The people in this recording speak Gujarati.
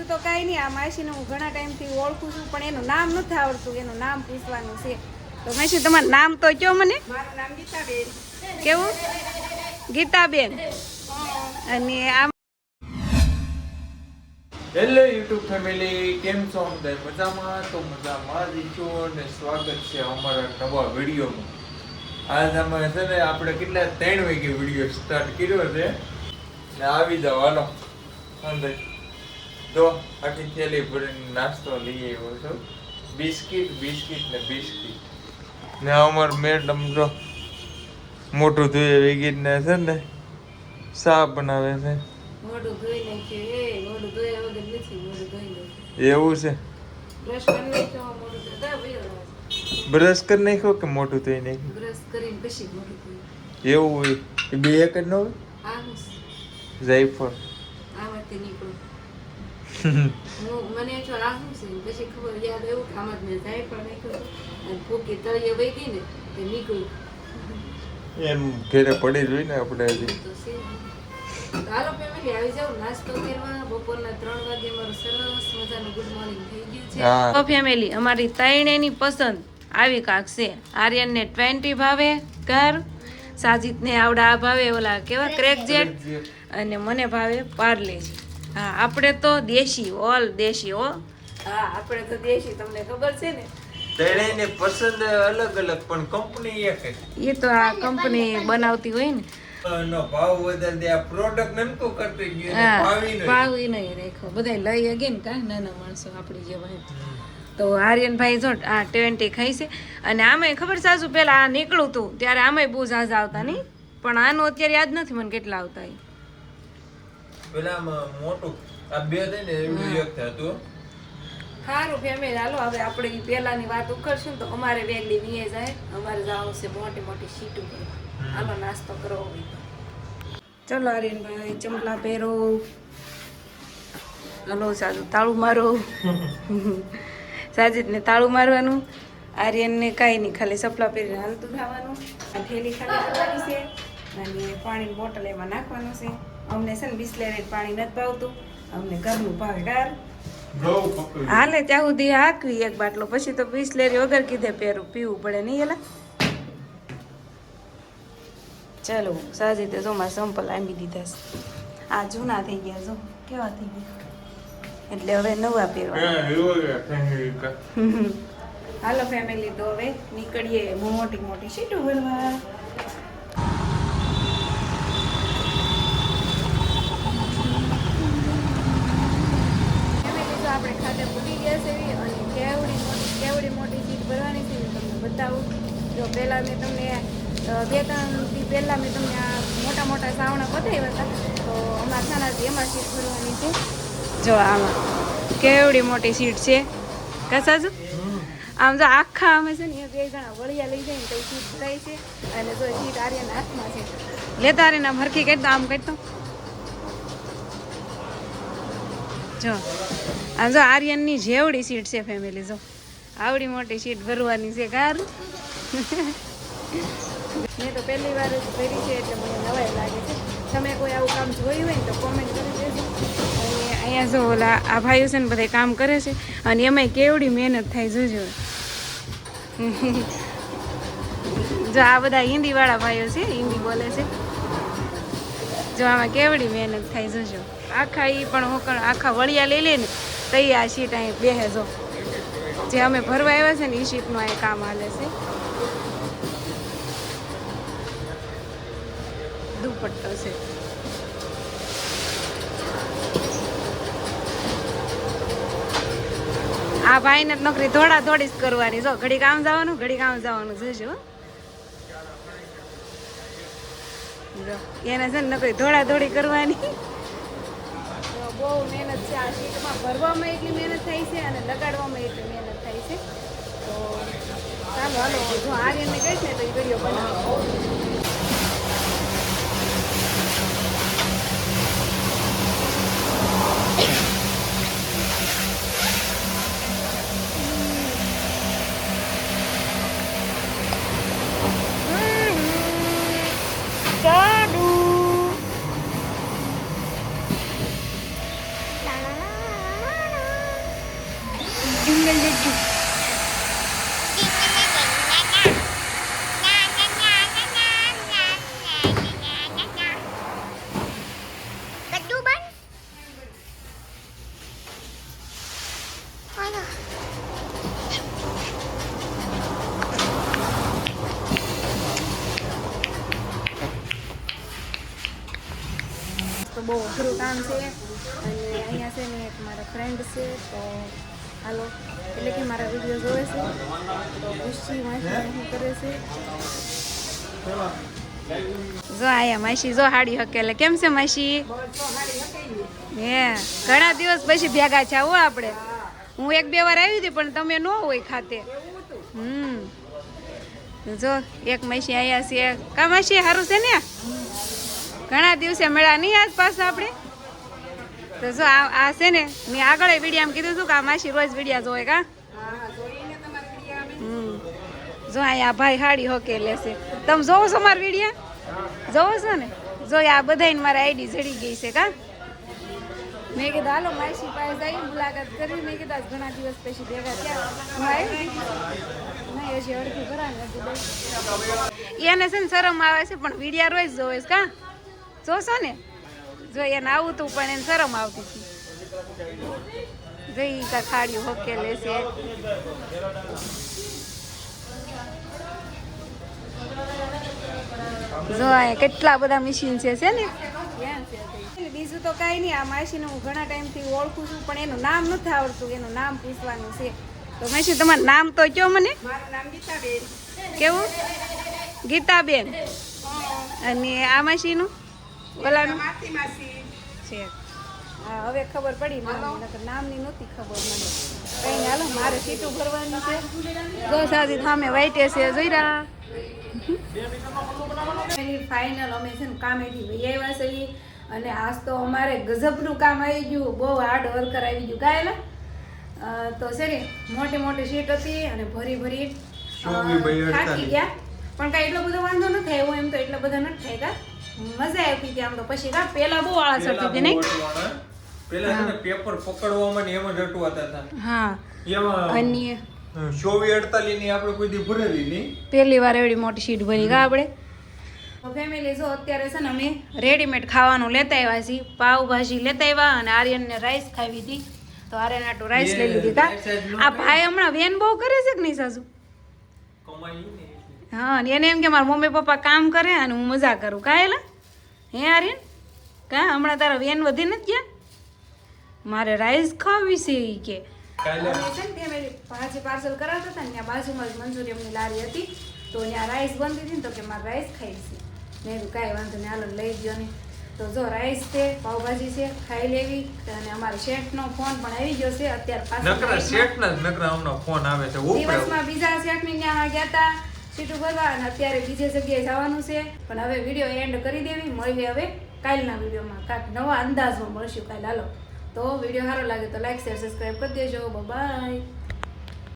બીજું તો કાંઈ નહીં. આ માસીને હું ઘણા ટાઈમથી ઓળખું છું, પણ એનું નામ નથી આવડતું. એનું નામ પૂછવાનું છે. તો માસી, તમારું નામ તો કયો મને. મારું નામ ગીતાબેન. કેવું? ગીતાબેન. અને આમ હેલો યુટ્યુબ ફેમિલી, કેમ છો? બધા મજામાં? તો મજામાં જ છો અને સ્વાગત છે અમારા નવા વિડીયોમાં. આજ અમે છે ને આપણે કેટલા 3 વાગે વિડીયો સ્ટાર્ટ કર્યો છે ને આવી જાવ હાલો અંદર. જો આખી થેલી ભરીને નાસ્તો લઈ આવ્યો છું. બિસ્કિટ ને અમાર મેડમ જો મોટું ધોઈ વેગી ને છે ને ચા બનાવે છે. મોઢું ધોઈ નાખ્યું. મોઢું ધોયા વગર નથી. મોઢું ધોઈ નાખ્યું. એવું છે? બ્રશ કરી નાખ્યો. મોઢું ધોતા ભાઈ બ્રશ કરી નાખ્યો કે મોટું ધોઈ નાખ્યું? બ્રશ કરીને પછી મોઢું ધોયું. એવું હોય એ બે એક જ ન હોય? આવું જાયફળ આમાંથી નીકળું. મને જો આવું છે પછી ખબર યાદ આવ્યું કે આમાં મેં જાયફળ નાખ્યું અને ફૂકી તળિયે વહી ગઈ ને તે નીકળ્યું. એમ ઘેરે પડી જોઈ ને આપણે હજી. તો છે. તો હાલો ફેમિલી, આવી જાવ નાસ્તો કરવા. બપોરના 3 વાગે મારું સરસ મજાનું ગુડ મોર્નિંગ થઈ ગયું છે. હા. તો ફેમિલી, અમારી ત્રણેયની પસંદ આવી કાક છે. આર્યનને 20 ભાવે કર, સાજીદને આવડા ભાવે ઓલા કેવા ક્રેક જેટ, અને મને ભાવે પાર્લેજી. હા, આપણે તો દેશી, ઓલ દેશી હો. હા, આપણે તો દેશી, તમને ખબર છે ને. ત્રણેયની પસંદ અલગ અલગ પણ કંપની એક જ. એ તો આ કંપની બનાવતી હોય ને. નો ભાવ વધારે દે, આ પ્રોડક્ટ નનકો કરતી ગયો ને હા, ભાવી નહીં. ભાવી નહીં રાખ્યો. બધા લઈ અગે ને કા નાના માણસો આપણી જેવા. તો આર્યનભાઈ જો આ 20 ખાઈ છે. અને આમાંય ખબર સાસુ પેલા આ નીકળું હતું ત્યારે આમાંય બહુ ઝાઝા આવતા નહીં, પણ આનું અત્યારે યાદ નથી મને કેટલા આવતા. પેલા મોટું આ બે થઈ ને એવું એક હતું. સારું ફેમિલી, હાલો હવે આપણે ઈ પહેલાની વાત ઉખડશું તો અમારે વેગડી વીએ જાય. અમારે જવાનું છે મોટી મોટી સીટું પર. હાલો નાસ્તો કરો. ચલો આર્યનભાઈ, ચંપલા પહેરો. હાલો સાજુ તાળું મારો. સાજીદને તાળું મારવાનું. આર્યનને કાંઈ નહીં, ખાલી સપલા પહેરીને હાલતું થવાનું. આ થેલી ખાલી કરવાની છે અને પાણીની બોટલ એમાં નાખવાનું છે. અમને છે ને બિસ્લેરી પાણી નથી ભાવતું, અમને ઘરનું ભાવે ગાર. હાલે ત્યાં સુધી હાકવી એક બાટલો, પછી તો બિસ્લેરી વગર કીધે પીવું પડે નહીં. એલા ચાલો, સાજીદે જો મારા સંપલ આંબી દીધા છે. આ જૂના થઈ ગયા, જો કેવા થઈ ગયા, એટલે હવે નવા પહેરવા. હાલો ફેમિલી, તો હવે નીકળીએ મોટી મોટી સીટો ભરવા. ફેમિલી, તો આપણે ખાતે પૂરી ગયા છે અને કેવડી મોટી સીટ ભરવાની છે તમને બતાવું. જો પહેલાં મેં તમને 2-3 દી પહેલાં મેં તમને આ મોટા મોટા સાવણા બતાવ્યા હતા. તો અમારા ખાનાથી એમાં સીટ ભરવાની છે. જો આમાં કેવડી મોટી સીટ છે કસાજુ. આમ જો આખા અમે છે ને એ 2 જણા વળિયા લઈ જાય ને તો સીટ થાય છે. અને જો સીટ આર્યના હાથમાં છે. લેતા આર્યના હરખી કરી દો, આમ કરી દો. જો આમ જો આર્યનની જેવડી સીટ છે ફેમિલી. જો આવડી મોટી સીટ ભરવાની છે કાર. મેં તો પહેલી વાર જ ભરી છે એટલે મને નવાઈ લાગે છે. તમે કોઈ આવું કામ જોયું હોય ને તો કોમેન્ટ કરી દેજો. અને અહીંયા જો ઓલા આ ભાઈઓ છે ને બધા કામ કરે છે અને એમાંય કેવડી મહેનત થાય જોજો. જો આ બધા હિન્દીવાળા ભાઈઓ છે, હિન્દી બોલે છે. જો આમાં કેવડી મહેનત થાય જોજો. આખા એ પણ હોકણ આખા વળિયા લઈ લે ને તો આ સીટ અહીં બેહે. જો જે અમે ભરવા આવ્યા છે ને એ સીટનું અહીં કામ હાલે છે. દુપટ્ટો છે. આ ભાઈને નોકરી દોડી જ કરવાની. જો ઘડી કામ જવાનું જોજો. એને છે ને નોકરી દોડી કરવાની. બહુ મહેનત છે આ સીટમાં. ભરવામાં એટલી મહેનત થાય છે અને લગાડવામાં એટલી મહેનત થાય છે. તો ચાલો હાલો, જો આર્યનને કહીશ ને તો એ વિડીયો બનાવી. તો બહુ અઘરું કામ છે અને અહીંયા છે ને એક મારા ફ્રેન્ડ છે તો હાલો એટલે કે મારા વિડીયો જોવે છે તો ખુશી માસી શું કરે છે જો આયા માસી જો હાડી હકેલે કેમ છે માસી હે ઘણા દિવસ પછી ભેગા છે હો આપણે હું 1-2 વાર આવી હતી પણ તમે ન હોય ખાતે જો એક માસી આયા છે કા માસી સારું છે ને ઘણા દિવસે મળ્યા નહીં આજ પાછા આપણે તો જો આ છે ને મેં આગળ વિડીયામાં કીધું હતું કે આ માસી રોજ વિડીયા જોવે કા જો અહીંયા ભાઈ હાડી હોકે લેશે તમે જોવો છો મારા વિડીયા જોવો છો ને જો આ બધાને મારા આઈડી જડી ગઈ છે કા મેં કીધું હાલો માસી પાસે જઈ મુલાકાત કરી મેં કીધું આજ ઘણા દિવસ પછી ભેગા થયા હું આવી નહીં હજી અડધી ભરાને એને છે ને શરમ આવે છે પણ વિડીયા રોજ જોવે છે કા જોશો ને જો એને આવું તું પણ એને શરમ આવતી હતી જઈ કા ખાડ્યું હોકે લેશે જો આ કેટલા બધા મશીન છે ને બીજું તો કાંઈ નહીં આ માસીને હું ઘણા ટાઈમથી ઓળખું છું પણ એનું નામ નથી આવડતું એનું નામ પૂછવાનું છે તો માસી તમારું નામ તો કયો મને મારું નામ ગીતાબેન કેવું ગીતાબેન અને આ માસીનું ઓલાનું માસી માસી છે હા હવે ખબર પડી નામની નહોતી ખબર મને કઈ હાલો મારે સીટું ભરવાની છે જો સાજી સામે વાઈટે છે જોઈ રહ્યા ફાઇનલ અમે છે ને કામેથી વહી આવ્યા છીએ અને આજ તો અમારે ગજબનું કામ આવી ગયું બહુ હાર્ડ વર્કર આવી ગયું કાંઈ તો છે ને મોટી મોટી સીટ હતી અને ભરી થાકી ગયા પણ કાંઈ એટલો બધો વાંધો ન થાય એવું એમ તો એટલા બધા નથી થાય કા મજા આવી હતી આમ તો પછી કા પેલા બહુ આળસ હતી હતી નહીં પેલા છે ને પેપર પકડવામાં ને એમ જ અટવાતા હતા હા એમાં અને 24-48 ની આપણે કોઈ દી ભરેલી નહીં પહેલી વાર એવડી મોટી સીટ ભરી કા આપણે ફેમિલી જો અત્યારે છે ને અમે રેડીમેડ ખાવાનું લેતા આવ્યા છીએ પાવભાજી લેતા આવ્યા અને આર્યનને રાઈસ ખાવી હતી તો આર્યન આટલું રાઈસ લઈ લીધી કા આ ભાઈ હમણાં વેન બહુ કરે છે કે નહીં સાસુ હા એને એમ કે મારા મમ્મી પપ્પા કામ કરે અને હું મજા કરું કાંઈ હે આર્યન કા હમણાં તારા વેન વધી નથી ગયા મારે રાઈસ ખાવી છે એ કે ભાજી પાર્સલ કરાવતા હતા ને ત્યાં બાજુમાં જ મંચુરિયમની લારી હતી તો ત્યાં રાઈસ બનતી હતી ને તો કે મારે રાઈસ ખાઈ છે મેં કીધું કાંઈ વાંધો નહીં હાલો લઈ ગયો ને તો જો રાઈસ છે પાવભાજી છે ખાઈ લેવી અને અમારા શેઠનો ફોન પણ આવી ગયો છે અત્યારે ફોન આવે છે દિવસમાં બીજા શેઠની ત્યાં ગયા હતા સીટું ભરવા અને અત્યારે બીજી જગ્યાએ જવાનું છે પણ હવે વિડીયો એન્ડ કરી દેવી મળીએ હવે કાલના વિડીયોમાં કાંઈક નવા અંદાજમાં મળશું કાલે હાલો તો વિડીયો સારો લાગે તો લાઈક શેર સબસ્ક્રાઈબ કરી દેજો બાય